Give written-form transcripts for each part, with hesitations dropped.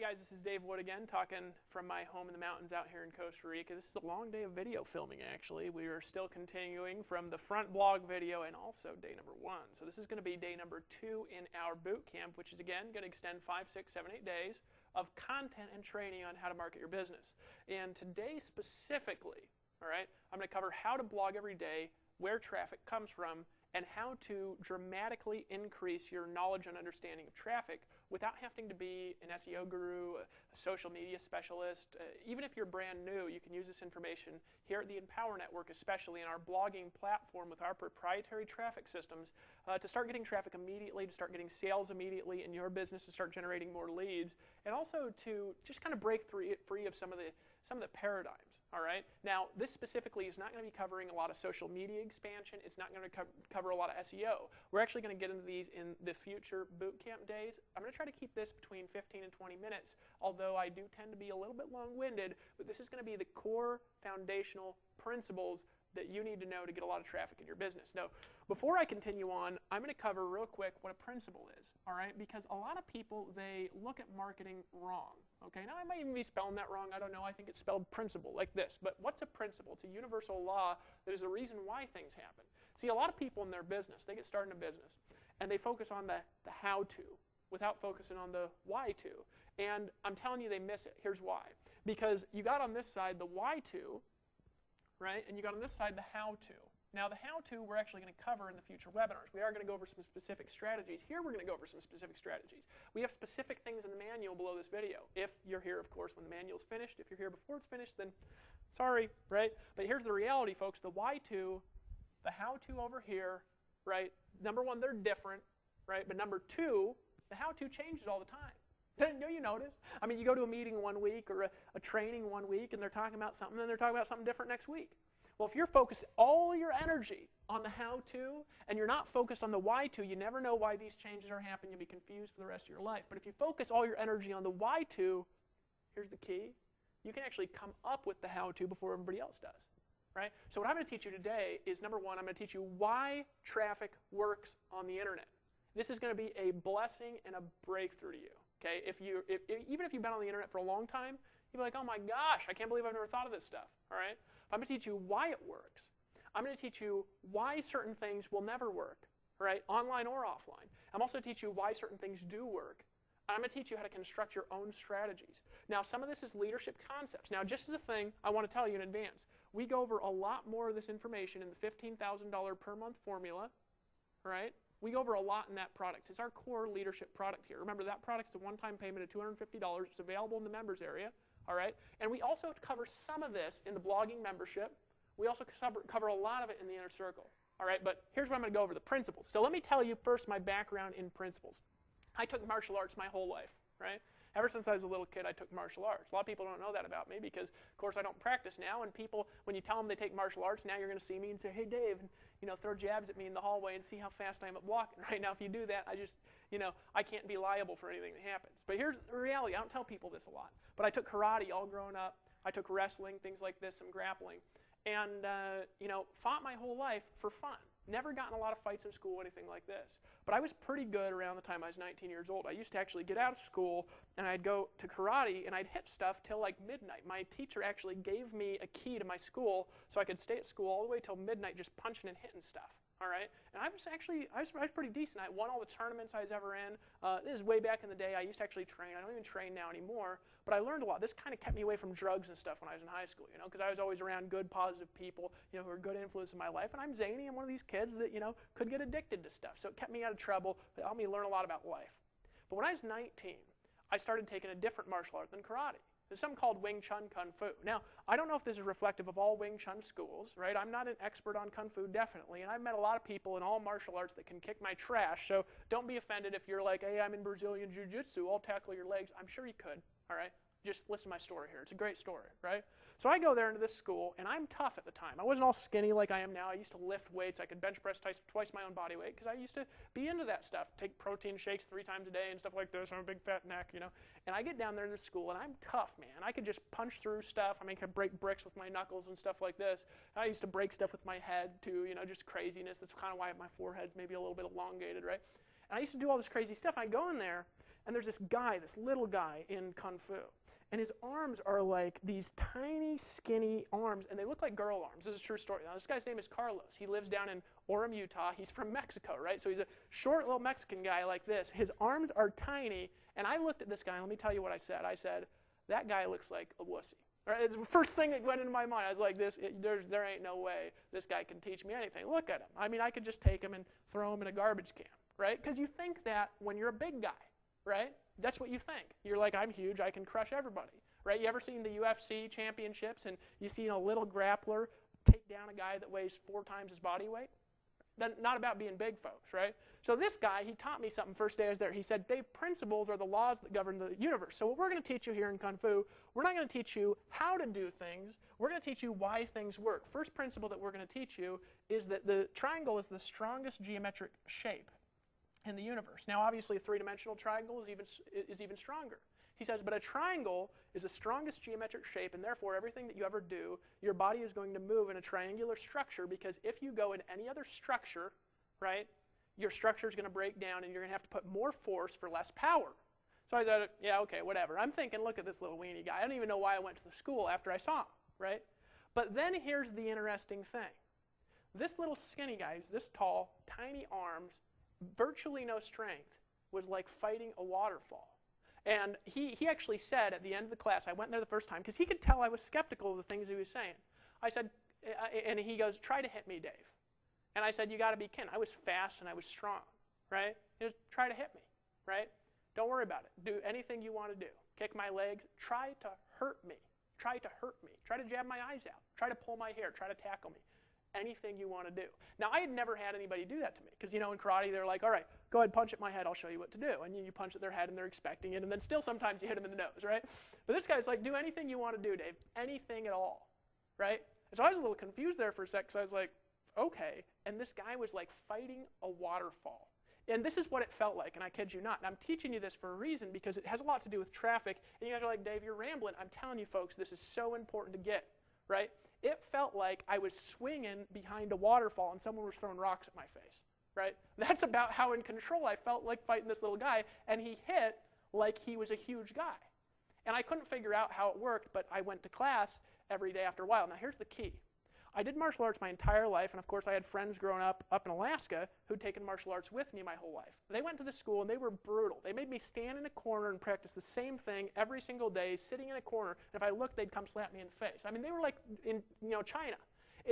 guys, this is Dave Wood again, talking from my home in the mountains out here in Costa Rica. This is a long day of video filming, actually. We are still continuing from the front blog video and also day number 1. So this is going to be day number 2 in our boot camp, which is, again, going to extend 5, 6, 7, 8 days of content and training on how to market your business. And today specifically, all right, I'm going to cover how to blog every day, where traffic comes from, and how to dramatically increase your knowledge and understanding of traffic without having to be an SEO guru, a social media specialist. Even if you're brand new, you can use this information here at the Empower Network, especially in our blogging platform with our proprietary traffic systems, to start getting traffic immediately, to start getting sales immediately in your business, to start generating more leads, and also to just kind of break free of some of the paradigms. All right. Now, this specifically is not going to be covering a lot of social media expansion. It's not going to cover a lot of SEO. We're actually going to get into these in the future boot camp days. I'm going to try to keep this between 15 and 20 minutes, although I do tend to be a little bit long-winded, but this is going to be the core foundational principles that you need to know to get a lot of traffic in your business. Now, before I continue on, I'm going to cover real quick what a principle is, all right? Because a lot of people, they look at marketing wrong, okay? Now, I might even be spelling that wrong. I don't know. I think it's spelled principle like this. But what's a principle? It's a universal law that is the reason why things happen. See, a lot of people in their business, they get started in a business, and they focus on the how-to without focusing on the why-to. And I'm telling you, they miss it. Here's why. Because you got on this side the why-to, right? And you got on this side the how-to. Now, the how-to we're actually going to cover in the future webinars. We are going to go over some specific strategies. Here we're going to go over some specific strategies. We have specific things in the manual below this video. If you're here, of course, when the manual's finished. If you're here before it's finished, then sorry, right? But here's the reality, folks. The why-to, the how-to over here, right? Number one, they're different, right? But number two, the how-to changes all the time. Don't you notice? I mean, you go to a meeting one week or a training one week, and they're talking about something, and they're talking about something different next week. Well, if you're focused all your energy on the how-to, and you're not focused on the why-to, you never know why these changes are happening. You'll be confused for the rest of your life. But if you focus all your energy on the why-to, here's the key. You can actually come up with the how-to before everybody else does, right? So what I'm going to teach you today is, number one, I'm going to teach you why traffic works on the internet. This is going to be a blessing and a breakthrough to you. Okay, even if you've been on the internet for a long time, you'll be like, oh my gosh, I can't believe I've never thought of this stuff. All right, I'm going to teach you why it works. I'm going to teach you why certain things will never work, right, online or offline. I'm also going to teach you why certain things do work. I'm going to teach you how to construct your own strategies. Now, some of this is leadership concepts. Now, just as a thing, I want to tell you in advance, we go over a lot more of this information in the $15,000 per month formula, right? We go over a lot in that product. It's our core leadership product here. Remember, that product's a one-time payment of $250. It's available in the members area, all right? And we also cover some of this in the blogging membership. We also cover a lot of it in the inner circle, all right? But here's what I'm going to go over, the principles. So let me tell you first my background in principles. I took martial arts my whole life, right? Ever since I was a little kid, I took martial arts. A lot of people don't know that about me because, of course, I don't practice now. And people, when you tell them they take martial arts, now you're going to see me and say, hey, Dave, and, throw jabs at me in the hallway and see how fast I am at walking. Right now, if you do that, I can't be liable for anything that happens. But here's the reality. I don't tell people this a lot. But I took karate all growing up. I took wrestling, things like this, some grappling. And, fought my whole life for fun. Never gotten a lot of fights in school, anything like this. But I was pretty good around the time I was 19 years old. I used to actually get out of school, and I'd go to karate, and I'd hit stuff till like midnight. My teacher actually gave me a key to my school so I could stay at school all the way till midnight just punching and hitting stuff. All right, and I was pretty decent. I won all the tournaments I was ever in. This is way back in the day. I used to actually train. I don't even train now anymore, but I learned a lot. This kind of kept me away from drugs and stuff when I was in high school, because I was always around good, positive people, who were good influence in my life. And I'm zany. I'm one of these kids that, could get addicted to stuff. So it kept me out of trouble. It helped me learn a lot about life. But when I was 19, I started taking a different martial art than karate. There's something called Wing Chun Kung Fu. Now, I don't know if this is reflective of all Wing Chun schools, right? I'm not an expert on Kung Fu, definitely, and I've met a lot of people in all martial arts that can kick my trash, so don't be offended if you're like, hey, I'm in Brazilian Jiu-Jitsu, I'll tackle your legs. I'm sure you could, all right? Just listen to my story here. It's a great story, right? So I go there into this school, and I'm tough at the time. I wasn't all skinny like I am now. I used to lift weights. I could bench press twice my own body weight because I used to be into that stuff. Take protein shakes 3 times a day and stuff like this. I'm a big fat neck, And I get down there to the school, and I'm tough, man. I could just punch through stuff. I could break bricks with my knuckles and stuff like this. I used to break stuff with my head, too, just craziness. That's kind of why my forehead's maybe a little bit elongated, right? And I used to do all this crazy stuff. I go in there, And there's this guy, this little guy in Kung Fu. And his arms are like these tiny, skinny arms, and they look like girl arms. This is a true story. Now, this guy's name is Carlos. He lives down in Orem, Utah. He's from Mexico, right? So he's a short little Mexican guy like this. His arms are tiny, and I looked at this guy, and let me tell you what I said. I said, that guy looks like a wussy. Right? It's the first thing that went into my mind. I was like, there ain't no way this guy can teach me anything. Look at him. I mean, I could just take him and throw him in a garbage can, right? Because you think that when you're a big guy, right? That's what you think. You're like, I'm huge, I can crush everybody, right? You ever seen the UFC championships and you see a little grappler take down a guy that weighs 4 times his body weight? That's not about being big, folks, right? So this guy, he taught me something first day I was there. He said, Dave, principles are the laws that govern the universe. So what we're going to teach you here in Kung Fu, we're not going to teach you how to do things. We're going to teach you why things work. First principle that we're going to teach you is that the triangle is the strongest geometric shape in the universe. Now, obviously, a 3-dimensional triangle is even stronger. He says, but a triangle is the strongest geometric shape, and therefore, everything that you ever do, your body is going to move in a triangular structure, because if you go in any other structure, right, your structure is going to break down, and you're going to have to put more force for less power. So I said, yeah, okay, whatever. I'm thinking, look at this little weenie guy. I don't even know why I went to the school after I saw him, right? But then here's the interesting thing. This little skinny guy, this tall, tiny arms, virtually no strength, was like fighting a waterfall. And he actually said at the end of the class, I went there the first time, because he could tell I was skeptical of the things he was saying. I said, and he goes, try to hit me, Dave. And I said, you got to be kidding. I was fast and I was strong, right? He goes, try to hit me, right? Don't worry about it. Do anything you want to do. Kick my legs. Try to hurt me. Try to hurt me. Try to jab my eyes out. Try to pull my hair. Try to tackle me. Anything you want to do. Now, I had never had anybody do that to me, because, you know, in karate, they're like, all right, go ahead, punch at my head, I'll show you what to do. And you punch at their head, and they're expecting it, and then still sometimes you hit them in the nose, right? But this guy's like, do anything you want to do, Dave. Anything at all, right? And so I was a little confused there for a sec, because I was like, okay. And this guy was like fighting a waterfall. And this is what it felt like, and I kid you not. And I'm teaching you this for a reason, because it has a lot to do with traffic. And you guys are like, Dave, you're rambling. I'm telling you, folks, this is so important to get, right? It felt like I was swinging behind a waterfall and someone was throwing rocks at my face, right? That's about how in control I felt like fighting this little guy, and he hit like he was a huge guy. And I couldn't figure out how it worked, but I went to class every day after a while. Now, here's the key. I did martial arts my entire life, and of course I had friends growing up in Alaska who'd taken martial arts with me my whole life. They went to the school and they were brutal. They made me stand in a corner and practice the same thing every single day, sitting in a corner, and if I looked, they'd come slap me in the face. I mean, they were like in China.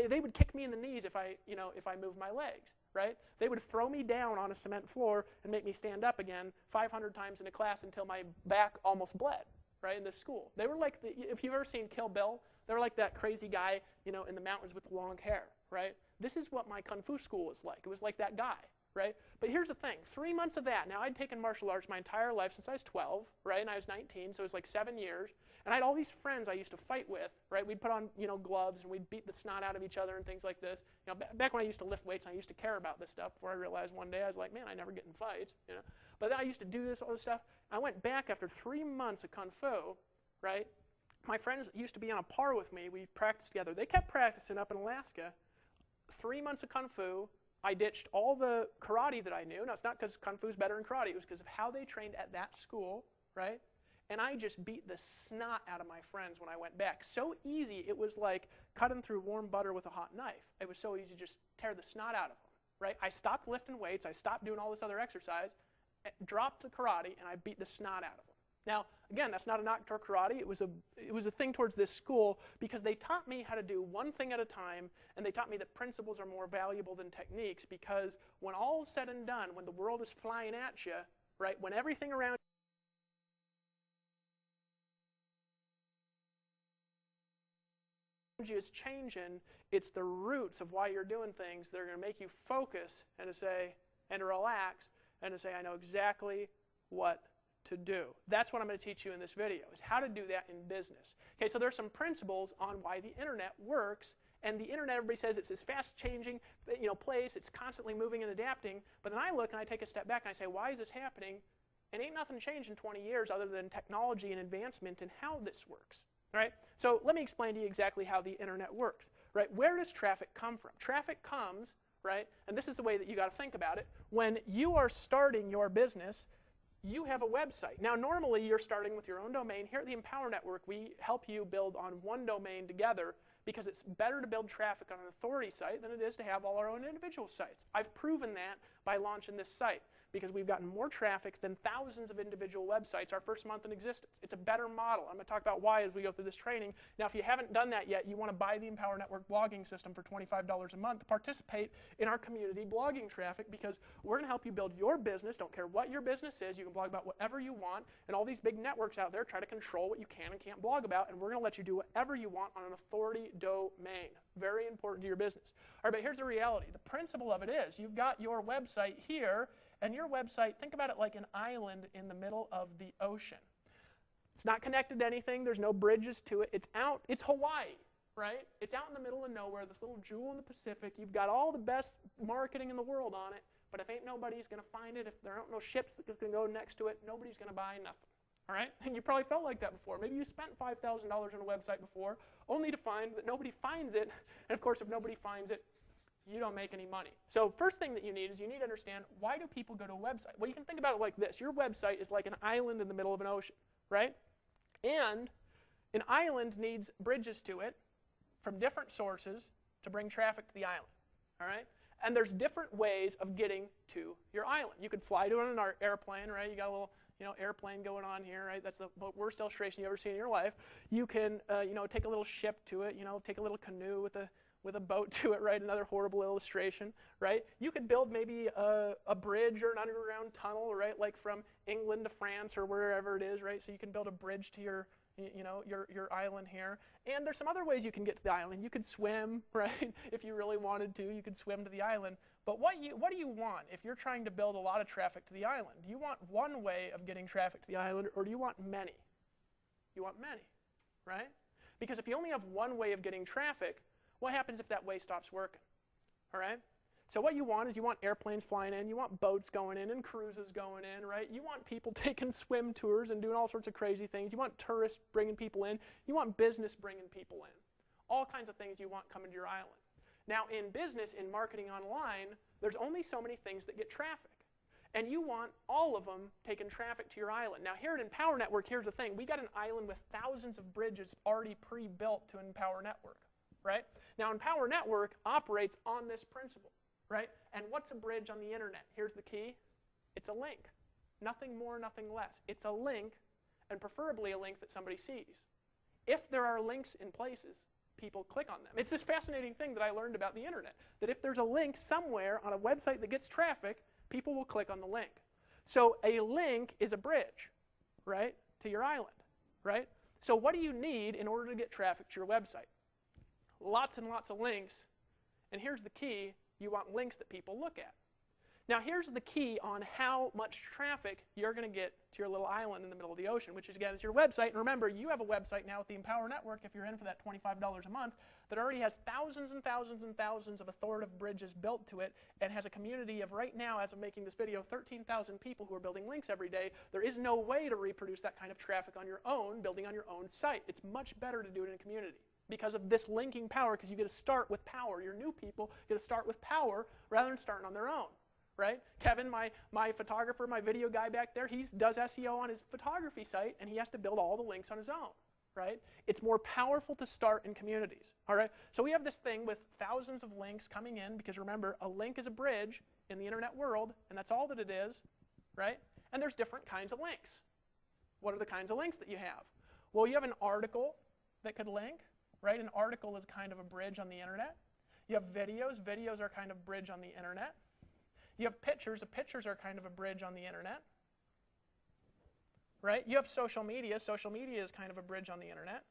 They would kick me in the knees if I moved my legs, right? They would throw me down on a cement floor and make me stand up again 500 times in a class until my back almost bled, right, in this school. They were like, if you've ever seen Kill Bill, they were like that crazy guy, in the mountains with long hair, right? This is what my Kung Fu school was like. It was like that guy, right? But here's the thing. 3 months of that. Now, I'd taken martial arts my entire life since I was 12, right? And I was 19, so it was like 7 years. And I had all these friends I used to fight with, right? We'd put on, gloves, and we'd beat the snot out of each other and things like this. Back when I used to lift weights, I used to care about this stuff before I realized one day I was like, man, I never get in fights, But then I used to do all this stuff. I went back after 3 months of Kung Fu, right? My friends used to be on a par with me. We practiced together. They kept practicing up in Alaska. 3 months of Kung Fu. I ditched all the karate that I knew. Now, it's not because Kung Fu is better than karate. It was because of how they trained at that school, right? And I just beat the snot out of my friends when I went back. So easy, it was like cutting through warm butter with a hot knife. It was so easy to just tear the snot out of them, right? I stopped lifting weights. I stopped doing all this other exercise, dropped the karate, and I beat the snot out of them. Now, again, that's not a knock toward karate. It was a thing towards this school, because they taught me how to do one thing at a time, and they taught me that principles are more valuable than techniques, because when all is said and done, when the world is flying at you, right, when everything around you is changing, it's the roots of why you're doing things that are going to make you focus and to relax and to say, I know exactly what to do. That's what I'm going to teach you in this video, is how to do that in business. Okay, so there's some principles on why the internet works, and the internet, everybody says it's this fast-changing, place. It's constantly moving and adapting. But then I look and I take a step back and I say, why is this happening? And ain't nothing changed in 20 years other than technology and advancement and how this works. Right? So let me explain to you exactly how the internet works. Right? Where does traffic come from? Traffic comes, right? And this is the way that you got to think about it. When you are starting your business, you have a website. Now, normally you're starting with your own domain. Here at the Empower Network, we help you build on one domain together because it's better to build traffic on an authority site than it is to have all our own individual sites. I've proven that by launching this site because we've gotten more traffic than thousands of individual websites our first month in existence. It's a better model. I'm going to talk about why as we go through this training. Now, if you haven't done that yet, you want to buy the Empower Network blogging system for $25 a month to participate in our community blogging traffic because we're going to help you build your business. Don't care what your business is. You can blog about whatever you want, and all these big networks out there try to control what you can and can't blog about, and we're going to let you do whatever you want on an authority domain. Very important to your business. All right, but here's the reality. The principle of it is you've got your website here, and your website, think about it like an island in the middle of the ocean. It's not connected to anything. There's no bridges to it. It's Hawaii, right? It's out in the middle of nowhere, this little jewel in the Pacific. You've got all the best marketing in the world on it, but if ain't nobody's going to find it, if there aren't no ships that's going to go next to it, nobody's going to buy nothing. All right? And you probably felt like that before. Maybe you spent $5,000 on a website before, only to find that nobody finds it. And of course, if nobody finds it, you don't make any money. So first thing that you need is you need to understand, why do people go to a website? Well, you can think about it like this. Your website is like an island in the middle of an ocean, right? And an island needs bridges to it from different sources to bring traffic to the island, all right? And there's different ways of getting to your island. You could fly to it on an airplane, right? You got a little airplane going on here, right? That's the worst illustration you've ever seen in your life. You can, take a little ship to it, take a little canoe with a boat to it, right? Another horrible illustration, right? You could build maybe a bridge or an underground tunnel, right? Like from England to France or wherever it is, right? So you can build a bridge to your island here. And there's some other ways you can get to the island. You could swim, right? If you really wanted to, you could swim to the island. But what do you want if you're trying to build a lot of traffic to the island? Do you want one way of getting traffic to the island, or do you want many? You want many, right? Because if you only have one way of getting traffic, what happens if that way stops working? All right? So what you want is you want airplanes flying in, you want boats going in and cruises going in, right? You want people taking swim tours and doing all sorts of crazy things. You want tourists bringing people in. You want business bringing people in. All kinds of things you want coming to your island. Now in business, in marketing online, there's only so many things that get traffic. And you want all of them taking traffic to your island. Now here at Empower Network, here's the thing. We got an island with thousands of bridges already pre-built to Empower Network, right? Now Empower Network operates on this principle, right? And what's a bridge on the internet? Here's the key. It's a link. Nothing more, nothing less. It's a link, and preferably a link that somebody sees. If there are links in places, people click on them. It's this fascinating thing that I learned about the internet, that if there's a link somewhere on a website that gets traffic, people will click on the link. So a link is a bridge, right, to your island, right? So what do you need in order to get traffic to your website? Lots and lots of links, and here's the key. You want links that people look at. Now here's the key on how much traffic you're going to get to your little island in the middle of the ocean, which is, again, is your website. And remember, you have a website now with the Empower Network, if you're in for that $25 a month, that already has thousands and thousands and thousands of authoritative bridges built to it, and has a community of, right now, as of making this video, 13,000 people who are building links every day. There is no way to reproduce that kind of traffic on your own, building on your own site. It's much better to do it in a community because of this linking power, because you get to start with power. Your new people get to start with power rather than starting on their own. Right? Kevin, my photographer, my video guy back there, he does SEO on his photography site, and he has to build all the links on his own. Right? It's more powerful to start in communities. All right? So we have this thing with thousands of links coming in, because remember, a link is a bridge in the internet world, and that's all that it is. Right? And there's different kinds of links. What are the kinds of links that you have? Well, you have an article that could link. Right? An article is kind of a bridge on the internet. You have videos. Videos are kind of a bridge on the internet. You have pictures. Pictures are kind of a bridge on the internet. Right? You have social media. Social media is kind of a bridge on the internet.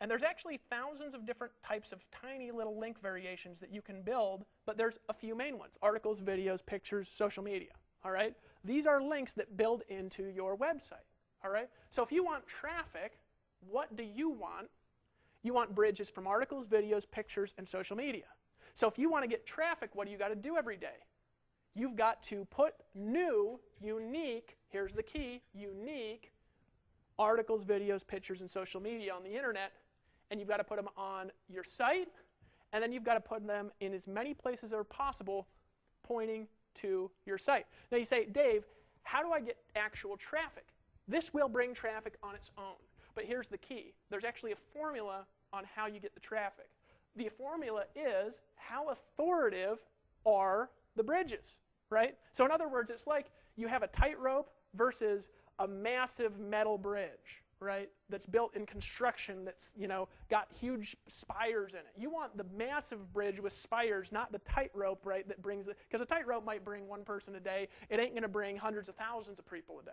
And there's actually thousands of different types of tiny little link variations that you can build, but there's a few main ones: articles, videos, pictures, social media. All right? These are links that build into your website. All right? So if you want traffic, what do you want? You want bridges from articles, videos, pictures, and social media. So if you want to get traffic, what do you got to do every day? You've got to put new, unique, here's the key, unique articles, videos, pictures, and social media on the internet, and you've got to put them on your site, and then you've got to put them in as many places as possible pointing to your site. Now you say, Dave, how do I get actual traffic? This will bring traffic on its own. But here's the key. There's actually a formula on how you get the traffic. The formula is how authoritative are the bridges, right? So in other words, it's like you have a tightrope versus a massive metal bridge, right? That's built in construction that's, got huge spires in it. You want the massive bridge with spires, not the tightrope, right, that brings it, because a tightrope might bring one person a day. It ain't going to bring hundreds of thousands of people a day.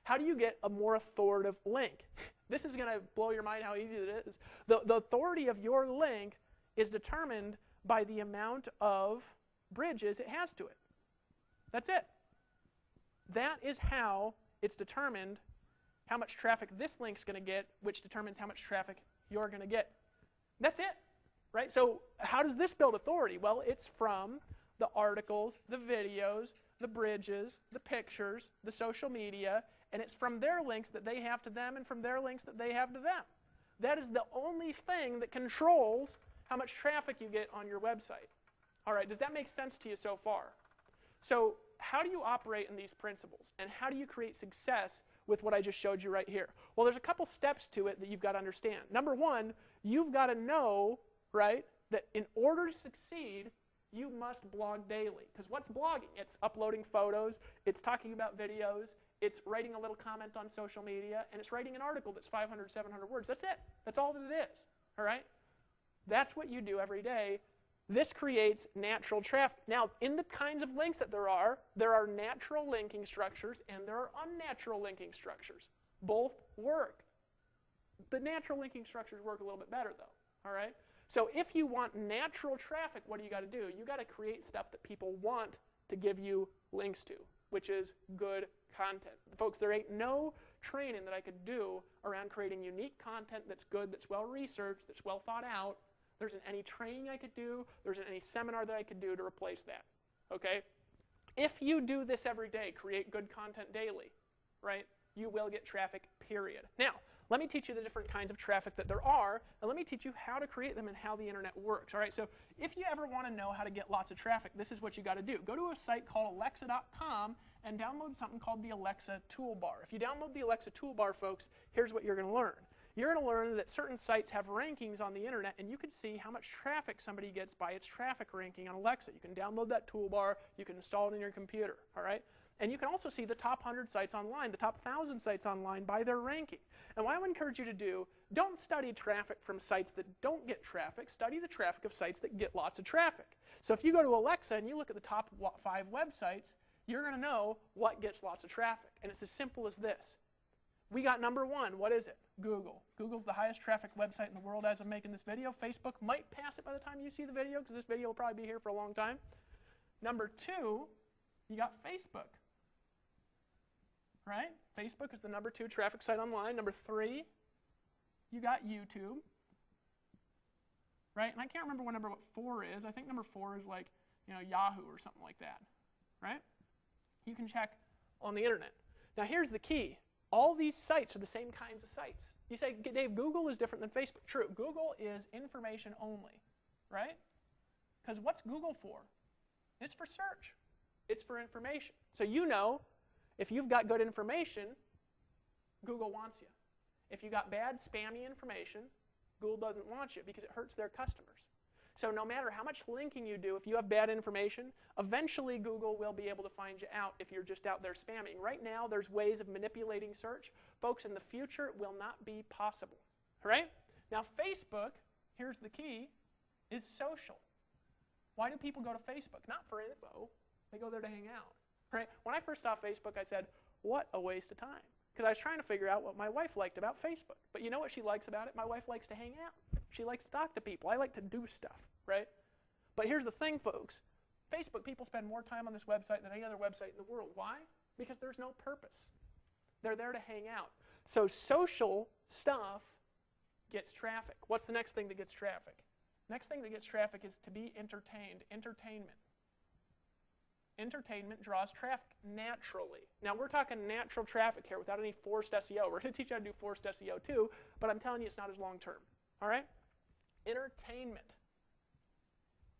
How do you get a more authoritative link? This is going to blow your mind how easy it is. The authority of your link is determined by the amount of bridges it has to it. That's it. That is how it's determined how much traffic this link's going to get, which determines how much traffic you're going to get. That's it, right? So how does this build authority? Well, it's from the articles, the videos, the bridges, the pictures, the social media, and it's from their links that they have to them and from their links that they have to them. That is the only thing that controls how much traffic you get on your website. All right, does that make sense to you so far? So how do you operate in these principles, and how do you create success with what I just showed you right here? Well, there's a couple steps to it that you've got to understand. Number one, you've got to know, right, that in order to succeed, you must blog daily. Because what's blogging? It's uploading photos, it's talking about videos, it's writing a little comment on social media, and it's writing an article that's 500, 700 words. That's it. That's all that it is. All right? That's what you do every day. This creates natural traffic. Now, in the kinds of links that there are natural linking structures and there are unnatural linking structures. Both work. The natural linking structures work a little bit better, though. All right? So if you want natural traffic, what do you got to do? You got to create stuff that people want to give you links to, which is good content. Folks, there ain't no training that I could do around creating unique content that's good, that's well researched, that's well thought out. There isn't any training I could do. There isn't any seminar that I could do to replace that. Okay? If you do this every day, create good content daily, right, you will get traffic, period. Now, let me teach you the different kinds of traffic that there are, and let me teach you how to create them and how the internet works. All right, so if you ever want to know how to get lots of traffic, this is what you got to do. Go to a site called Alexa.com and download something called the Alexa Toolbar. If you download the Alexa Toolbar, folks, here's what you're going to learn. You're going to learn that certain sites have rankings on the internet, and you can see how much traffic somebody gets by its traffic ranking on Alexa. You can download that toolbar. You can install it in your computer. All right? And you can also see the top 100 sites online, the top 1,000 sites online by their ranking. And what I would encourage you to do, don't study traffic from sites that don't get traffic. Study the traffic of sites that get lots of traffic. So if you go to Alexa and you look at the top 5 websites, you're going to know what gets lots of traffic. And it's as simple as this. We got number 1. What is it? Google. Google's the highest traffic website in the world as of making this video. Facebook might pass it by the time you see the video, because this video will probably be here for a long time. Number 2, you got Facebook. Right? Facebook is the number 2 traffic site online. Number 3, you got YouTube. Right? And I can't remember what number 4 is. I think number 4 is like, Yahoo or something like that. Right? You can check on the internet. Now here's the key. All these sites are the same kinds of sites. You say, Dave, Google is different than Facebook. True. Google is information only. Right? Because what's Google for? It's for search. It's for information. So if you've got good information, Google wants you. If you got bad, spammy information, Google doesn't want you because it hurts their customers. So no matter how much linking you do, if you have bad information, eventually Google will be able to find you out if you're just out there spamming. Right now, there's ways of manipulating search. Folks, in the future, it will not be possible. All right? Now, Facebook, here's the key, is social. Why do people go to Facebook? Not for info. They go there to hang out. Right? When I first saw Facebook, I said, what a waste of time. Because I was trying to figure out what my wife liked about Facebook. But you know what she likes about it? My wife likes to hang out. She likes to talk to people. I like to do stuff, right? But here's the thing, folks. Facebook, people spend more time on this website than any other website in the world. Why? Because there's no purpose. They're there to hang out. So social stuff gets traffic. What's the next thing that gets traffic? Next thing that gets traffic is to be entertained. Entertainment. Entertainment draws traffic naturally. Now, we're talking natural traffic here without any forced SEO. We're going to teach you how to do forced SEO too, but I'm telling you it's not as long term. All right? Entertainment.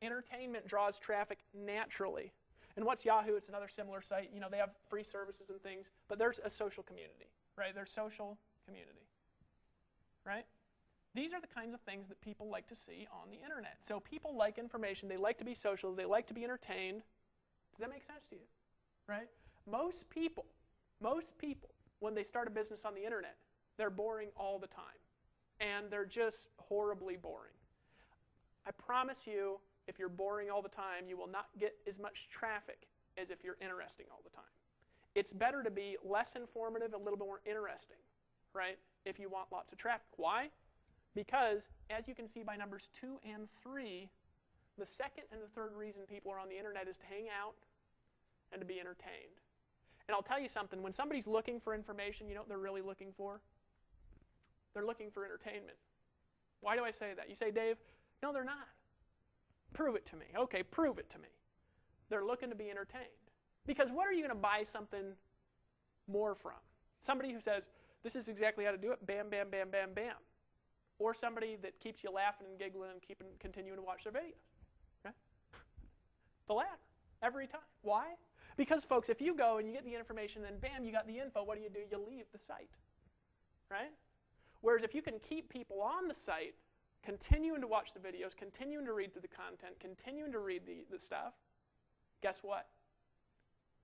Entertainment draws traffic naturally. And what's Yahoo? It's another similar site. You know, they have free services and things, but there's a social community, right? There's social community, right? These are the kinds of things that people like to see on the internet. So people like information. They like to be social. They like to be entertained. Does that make sense to you? Right? Most people, when they start a business on the internet, they're boring all the time. And they're just horribly boring. I promise you, if you're boring all the time, you will not get as much traffic as if you're interesting all the time. It's better to be less informative, a little bit more interesting, right, if you want lots of traffic. Why? Because, as you can see by numbers 2 and 3, the second and the third reason people are on the internet is to hang out and to be entertained. And I'll tell you something, when somebody's looking for information, you know what they're really looking for? They're looking for entertainment. Why do I say that? You say, Dave, no, they're not. Prove it to me. Okay, prove it to me. They're looking to be entertained. Because what are you going to buy something more from? Somebody who says, this is exactly how to do it, bam, bam, bam, bam, bam. Or somebody that keeps you laughing and giggling and continuing to watch their videos. Right? The latter, every time. Why? Because, folks, if you go and you get the information, then bam, you got the info, what do? You leave the site. Right? Whereas if you can keep people on the site, continuing to watch the videos, continuing to read through the content, continuing to read the stuff, guess what?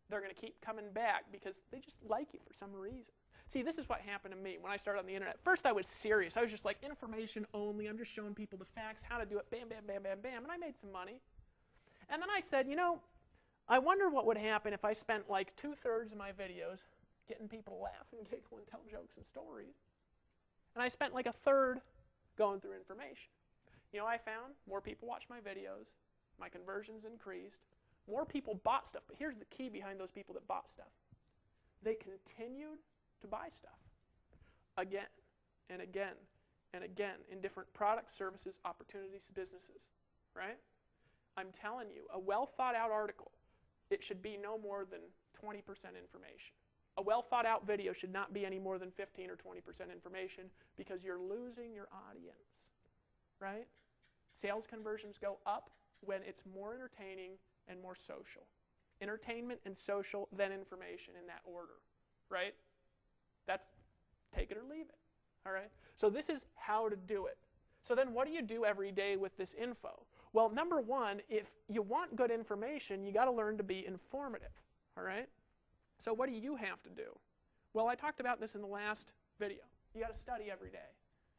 They're going to keep coming back because they just like you for some reason. See, this is what happened to me when I started on the internet. First, I was serious. I was just like, information only. I'm just showing people the facts, how to do it, bam, bam, bam, bam, bam. And I made some money. And then I said, you know, I wonder what would happen if I spent like 2/3 of my videos getting people to laugh and giggle and tell jokes and stories. And I spent like 1/3 going through information. You know, I found more people watched my videos, my conversions increased, more people bought stuff. But here's the key behind those people that bought stuff. They continued to buy stuff again and again and again in different products, services, opportunities, businesses, right? I'm telling you, a well-thought-out article, it should be no more than 20% information. A well-thought-out video should not be any more than 15 or 20% information because you're losing your audience, right? Sales conversions go up when it's more entertaining and more social. Entertainment and social, then information in that order, right? That's take it or leave it, all right? So this is how to do it. So then what do you do every day with this info? Well, number one, if you want good information, you got to learn to be informative, all right? So what do you have to do? Well, I talked about this in the last video. You got to study every day.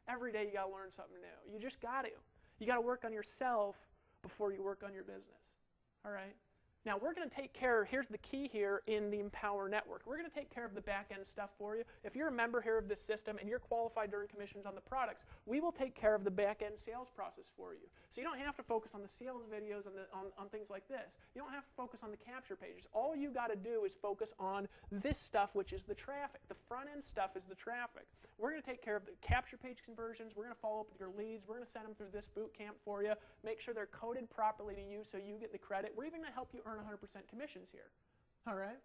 Every day you got to learn something new. You just got to. You got to work on yourself before you work on your business, all right? Now, we're going to take care, here's the key here in the Empower Network. We're going to take care of the back-end stuff for you. If you're a member here of this system and you're qualified to earn commissions on the products, we will take care of the back-end sales process for you. So you don't have to focus on the sales videos and on things like this. You don't have to focus on the capture pages. All you got to do is focus on this stuff, which is the traffic. The front-end stuff is the traffic. We're going to take care of the capture page conversions. We're going to follow up with your leads. We're going to send them through this boot camp for you. Make sure they're coded properly to you so you get the credit. We're even going to help you earn 100% commissions here. All right?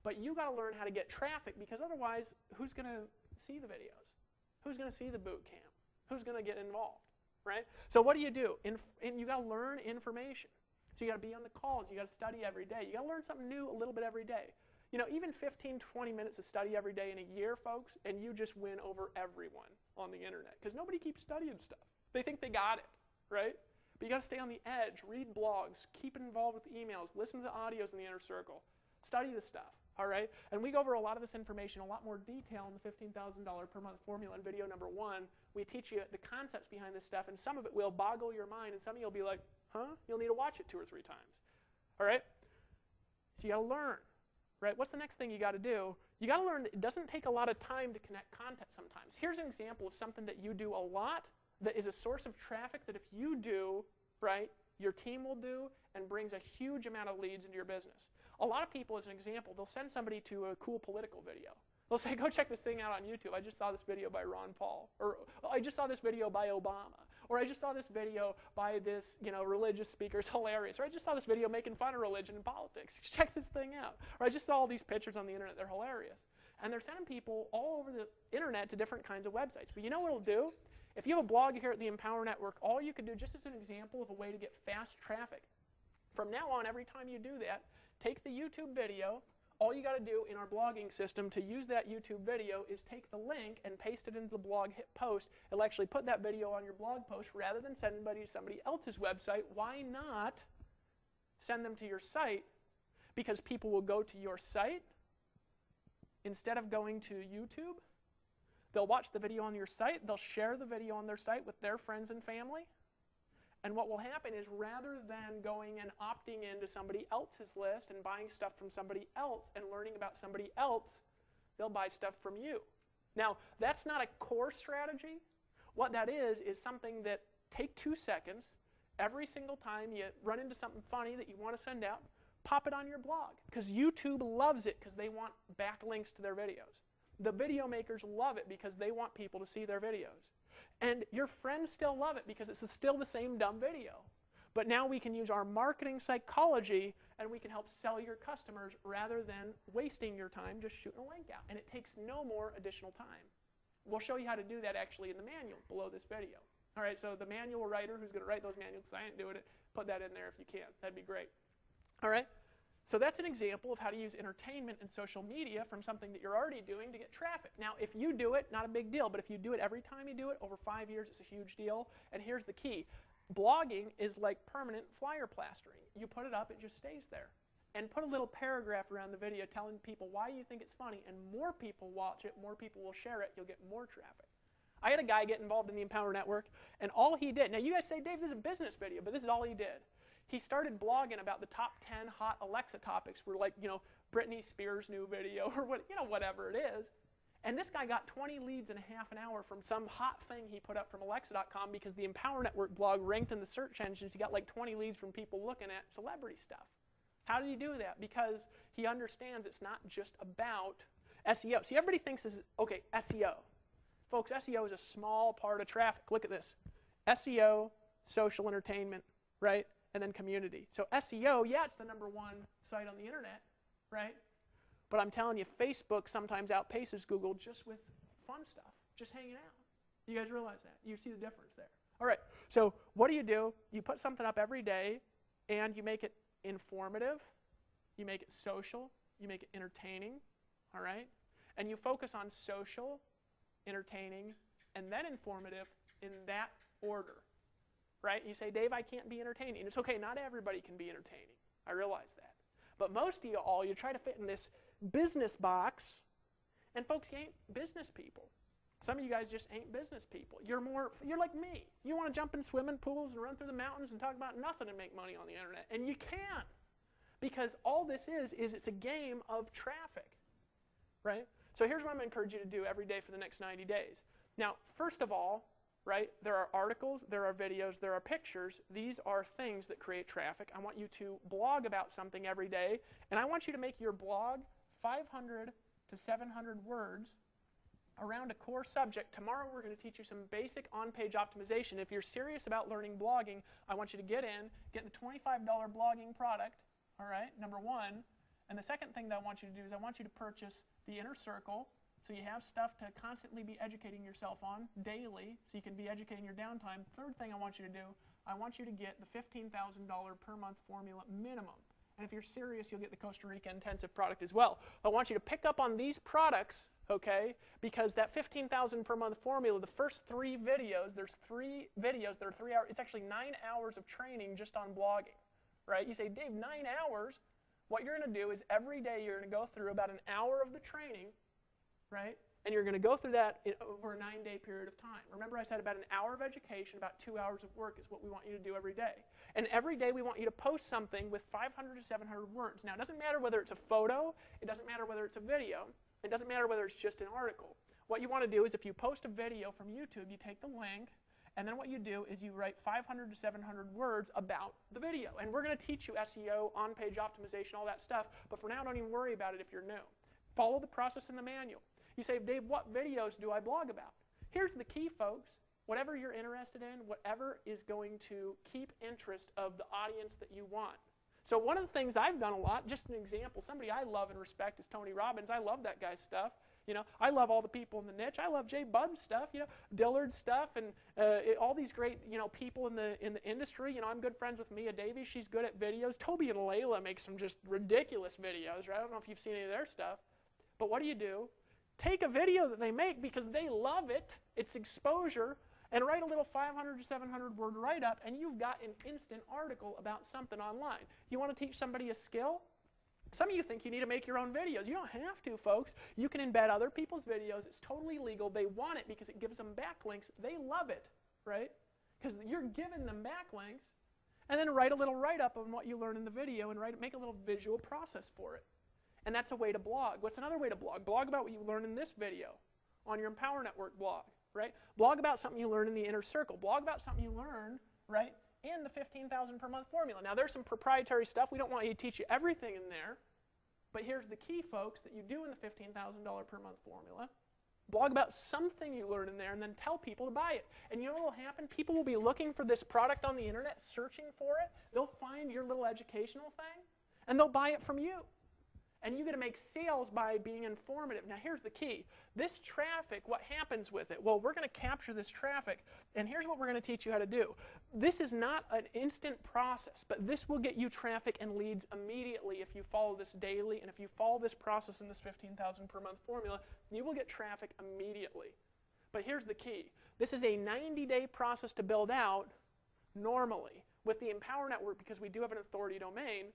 But you got to learn how to get traffic because otherwise, who's going to see the videos? Who's going to see the boot camp? Who's going to get involved? Right? So what do? You got to learn information. So you got to be on the calls. You got to study every day. You got to learn something new a little bit every day. You know, even 15, 20 minutes of study every day in a year, folks, and you just win over everyone on the internet because nobody keeps studying stuff. They think they got it, right? But you got to stay on the edge, read blogs, keep involved with emails, listen to the audios in the inner circle, study the stuff, all right? And we go over a lot of this information, a lot more detail in the $15,000 per month formula in video number 1. We teach you the concepts behind this stuff, and some of it will boggle your mind, and some of you will be like, huh? You'll need to watch it 2 or 3 times, all right? So you got to learn. Right? What's the next thing you got to do? You got to learn that it doesn't take a lot of time to connect content sometimes. Here's an example of something that you do a lot that is a source of traffic that if you do, right, your team will do and brings a huge amount of leads into your business. A lot of people, as an example, they'll send somebody to a cool political video. They'll say, go check this thing out on YouTube. I just saw this video by Ron Paul. Or I just saw this video by Obama. Or I just saw this video by this, religious speaker. It's hilarious. Or I just saw this video making fun of religion and politics. Check this thing out. Or I just saw all these pictures on the internet. They're hilarious. And they're sending people all over the internet to different kinds of websites. But you know what it'll do? If you have a blog here at the Empower Network, all you can do, just as an example of a way to get fast traffic, from now on, every time you do that, take the YouTube video. All you got to do in our blogging system to use that YouTube video is take the link and paste it into the blog, hit post. It'll actually put that video on your blog post rather than send somebody to somebody else's website. Why not send them to your site? Because people will go to your site instead of going to YouTube. They'll watch the video on your site. They'll share the video on their site with their friends and family. And what will happen is rather than going and opting into somebody else's list and buying stuff from somebody else and learning about somebody else, they'll buy stuff from you. Now, that's not a core strategy. What that is something that take 2 seconds every single time you run into something funny that you want to send out, pop it on your blog. Because YouTube loves it because they want backlinks to their videos. The video makers love it because they want people to see their videos. And your friends still love it because it's still the same dumb video. But now we can use our marketing psychology and we can help sell your customers rather than wasting your time just shooting a link out. And it takes no more additional time. We'll show you how to do that actually in the manual below this video. All right, so the manual writer who's going to write those manuals, because I ain't doing it, put that in there if you can. That'd be great. All right, so that's an example of how to use entertainment and social media from something that you're already doing to get traffic. Now, if you do it, not a big deal, but if you do it every time you do it, over 5 years, it's a huge deal. And here's the key. Blogging is like permanent flyer plastering. You put it up, it just stays there. And put a little paragraph around the video telling people why you think it's funny, and more people watch it, more people will share it, you'll get more traffic. I had a guy get involved in the Empower Network, and all he did, now you guys say, Dave, this is a business video, but this is all he did. He started blogging about the top 10 hot Alexa topics for, like, Britney Spears' new video or whatever it is. And this guy got 20 leads in a half an hour from some hot thing he put up from Alexa.com because the Empower Network blog ranked in the search engines. He got like 20 leads from people looking at celebrity stuff. How did he do that? Because he understands it's not just about SEO. See, everybody thinks this is, okay, SEO. Folks, SEO is a small part of traffic. Look at this. SEO, social entertainment, right? And then community. So SEO, yeah, it's the #1 site on the internet, right? But I'm telling you, Facebook sometimes outpaces Google just with fun stuff, just hanging out. You guys realize that? You see the difference there. All right, so what do? You put something up every day, and you make it informative, you make it social, you make it entertaining, all right? And you focus on social, entertaining, and then informative in that order. Right? You say, Dave, I can't be entertaining. It's okay, not everybody can be entertaining. I realize that. But most of you all, you try to fit in this business box, and folks, you ain't business people. Some of you guys just ain't business people. You're like me. You want to jump in swimming pools and run through the mountains and talk about nothing and make money on the internet. And you can't. Because all this is it's a game of traffic. Right? So here's what I'm going to encourage you to do every day for the next 90 days. Now, first of all, right? There are articles, there are videos, there are pictures. These are things that create traffic. I want you to blog about something every day, and I want you to make your blog 500 to 700 words around a core subject. Tomorrow we're going to teach you some basic on-page optimization. If you're serious about learning blogging, I want you to get the $25 blogging product, all right, #1. And the second thing that I want you to do is I want you to purchase the Inner Circle, so you have stuff to constantly be educating yourself on daily, so you can be educating your downtime. Third thing I want you to do, I want you to get the $15,000 per month formula minimum. And if you're serious, you'll get the Costa Rica intensive product as well. I want you to pick up on these products, okay, because that $15,000 per month formula, the first 3 videos, there's 3 videos that are 3 hours. It's actually 9 hours of training just on blogging, right? You say, Dave, 9 hours? What you're going to do is every day you're going to go through about an hour of the training, right? And you're going to go through that over a 9-day period of time. Remember I said about an hour of education, about 2 hours of work is what we want you to do every day. And every day we want you to post something with 500 to 700 words. Now, it doesn't matter whether it's a photo, it doesn't matter whether it's a video, it doesn't matter whether it's just an article. What you want to do is if you post a video from YouTube, you take the link, and then what you do is you write 500 to 700 words about the video. And we're going to teach you SEO, on-page optimization, all that stuff, but for now, don't even worry about it if you're new. Follow the process in the manual. You say, Dave, what videos do I blog about? Here's the key, folks. Whatever you're interested in, whatever is going to keep interest of the audience that you want. So one of the things I've done a lot, just an example, somebody I love and respect is Tony Robbins. I love that guy's stuff. You know, I love all the people in the niche. I love Jay Budd's stuff, you know, Dillard's stuff, and all these great, you know, people in the industry. You know, I'm good friends with Mia Davies. She's good at videos. Toby and Layla make some just ridiculous videos, right? I don't know if you've seen any of their stuff. But what do? Take a video that they make because they love it. It's exposure. And write a little 500 to 700 word write-up, and you've got an instant article about something online. You want to teach somebody a skill? Some of you think you need to make your own videos. You don't have to, folks. You can embed other people's videos. It's totally legal. They want it because it gives them backlinks. They love it, right? Because you're giving them backlinks. And then write a little write-up on what you learn in the video and make a little visual process for it. And that's a way to blog. What's another way to blog? Blog about what you learn in this video on your Empower Network blog, right? Blog about something you learn in the inner circle. Blog about something you learn, right, in the 15,000 per month formula. Now, there's some proprietary stuff. We don't want you to teach you everything in there. But here's the key, folks, that you do in the $15,000 per month formula. Blog about something you learn in there and then tell people to buy it. And you know what will happen? People will be looking for this product on the internet, searching for it. They'll find your little educational thing, and they'll buy it from you. And you get to make sales by being informative. Now, here's the key. This traffic, what happens with it? Well, we're going to capture this traffic, and here's what we're going to teach you how to do. This is not an instant process, but this will get you traffic and leads immediately if you follow this daily, and if you follow this process in this 15,000 per month formula, you will get traffic immediately. But here's the key. This is a 90-day process to build out normally. With the Empower Network, because we do have an authority domain,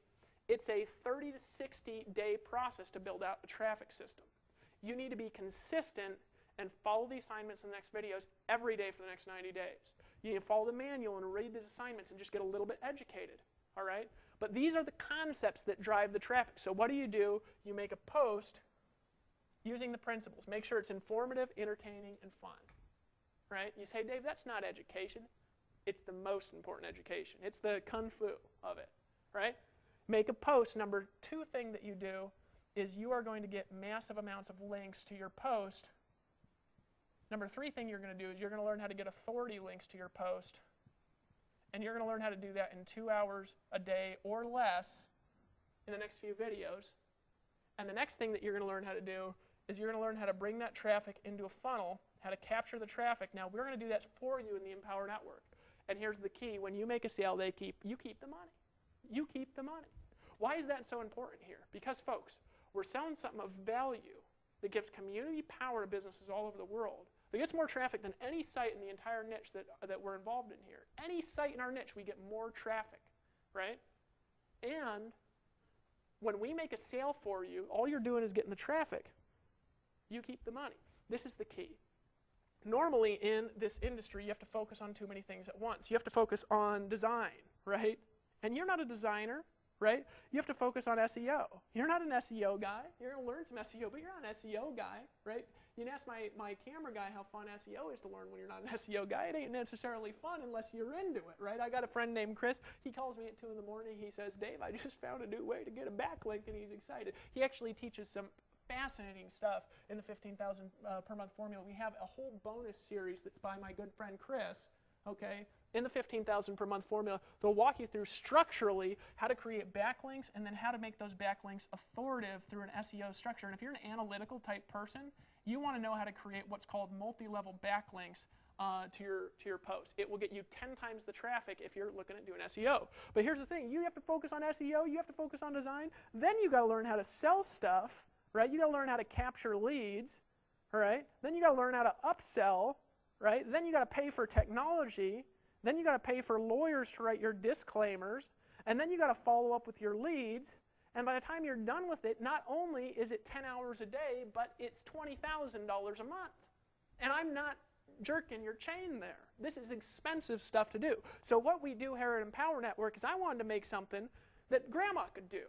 it's a 30 to 60-day process to build out a traffic system. You need to be consistent and follow the assignments in the next videos every day for the next 90 days. You need to follow the manual and read these assignments and just get a little bit educated, all right? But these are the concepts that drive the traffic. So what do? You make a post using the principles. Make sure it's informative, entertaining, and fun, right? You say, Dave, that's not education. It's the most important education. It's the kung fu of it, right? Make a post. Number 2 thing that you do is you are going to get massive amounts of links to your post. Number 3 thing you're going to do is you're going to learn how to get authority links to your post. And you're going to learn how to do that in 2 hours a day or less in the next few videos. And the next thing that you're going to learn how to do is you're going to learn how to bring that traffic into a funnel, how to capture the traffic. Now, we're going to do that for you in the Empower Network. And here's the key. When you make a sale, you keep the money. You keep the money. Why is that so important here? Because, folks, we're selling something of value that gives community power to businesses all over the world, that gets more traffic than any site in the entire niche that we're involved in here. Any site in our niche, we get more traffic, right? And when we make a sale for you, all you're doing is getting the traffic. You keep the money. This is the key. Normally in this industry, you have to focus on too many things at once. You have to focus on design, right? And you're not a designer, right? You have to focus on SEO. You're not an SEO guy. You're going to learn some SEO, but you're not an SEO guy, right? You can ask my camera guy how fun SEO is to learn when you're not an SEO guy. It ain't necessarily fun unless you're into it, right? I got a friend named Chris. He calls me at 2 in the morning. He says, Dave, I just found a new way to get a backlink, and he's excited. He actually teaches some fascinating stuff in the 15,000 per month formula. We have a whole bonus series that's by my good friend Chris, okay? In the 15,000 per month formula, they'll walk you through structurally how to create backlinks and then how to make those backlinks authoritative through an SEO structure. And if you're an analytical type person, you want to know how to create what's called multi-level backlinks to your post. It will get you 10 times the traffic if you're looking at doing SEO. But here's the thing. You have to focus on SEO. You have to focus on design. Then you got to learn how to sell stuff, right? You got to learn how to capture leads, all right? Then you got to learn how to upsell, right? Then you got to pay for technology. Then you got to pay for lawyers to write your disclaimers, and then you got to follow up with your leads. And by the time you're done with it, not only is it 10 hours a day, but it's $20,000 a month. And I'm not jerking your chain there. This is expensive stuff to do. So what we do here at Empower Network is I wanted to make something that Grandma could do,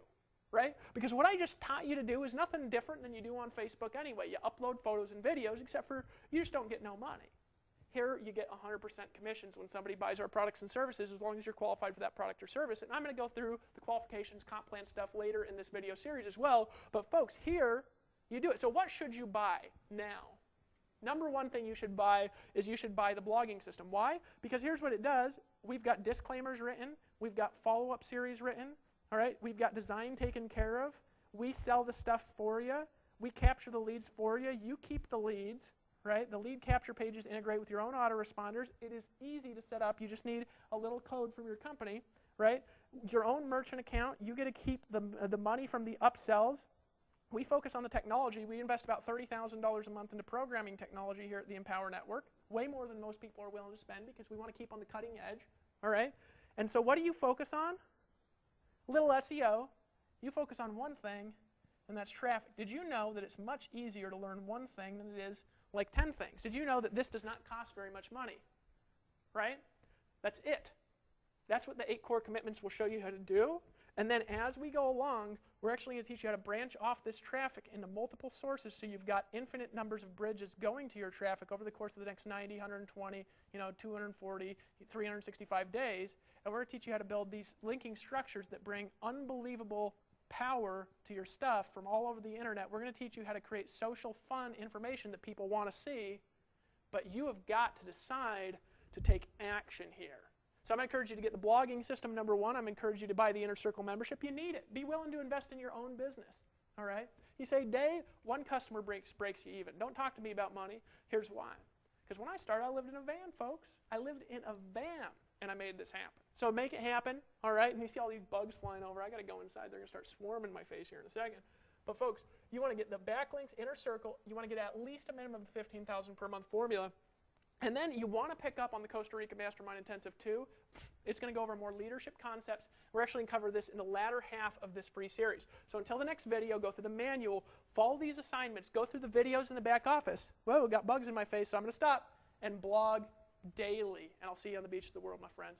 right? Because what I just taught you to do is nothing different than you do on Facebook anyway. You upload photos and videos, except for you just don't get no money. Here, you get 100% commissions when somebody buys our products and services as long as you're qualified for that product or service. And I'm going to go through the qualifications, comp plan stuff later in this video series as well. But folks, here, you do it. So what should you buy now? Number 1 thing you should buy is you should buy the blogging system. Why? Because here's what it does. We've got disclaimers written. We've got follow-up series written. All right? We've got design taken care of. We sell the stuff for you. We capture the leads for you. You keep the leads, right? The lead capture pages integrate with your own autoresponders. It is easy to set up. You just need a little code from your company, right? Your own merchant account. You get to keep the money from the upsells. We focus on the technology. We invest about $30,000 a month into programming technology here at the Empower Network, way more than most people are willing to spend because we want to keep on the cutting edge, all right? And so what do you focus on? Little SEO. You focus on one thing, and that's traffic. Did you know that it's much easier to learn one thing than it is like 10 things? Did you know that this does not cost very much money, right? That's it. That's what the 8 core commitments will show you how to do. And then as we go along, we're actually going to teach you how to branch off this traffic into multiple sources so you've got infinite numbers of bridges going to your traffic over the course of the next 90, 120, 240, 365 days. And we're going to teach you how to build these linking structures that bring unbelievable power to your stuff from all over the internet. We're going to teach you how to create social, fun information that people want to see, but you have got to decide to take action here. So I'm going to encourage you to get the blogging system, number 1. I'm going to encourage you to buy the Inner Circle membership. You need it. Be willing to invest in your own business, all right? You say, Dave, one customer breaks you even. Don't talk to me about money. Here's why. Because when I started, I lived in a van, folks. I lived in a van, and I made this happen. So make it happen, all right? And you see all these bugs flying over. I got to go inside. They're going to start swarming my face here in a second. But folks, you want to get the backlinks, Inner Circle. You want to get at least a minimum of 15,000 per month formula. And then you want to pick up on the Costa Rica Mastermind Intensive 2. It's going to go over more leadership concepts. We're actually going to cover this in the latter half of this free series. So until the next video, go through the manual, follow these assignments, go through the videos in the back office. Whoa, got bugs in my face, so I'm going to stop, and blog daily. And I'll see you on the beach of the world, my friends.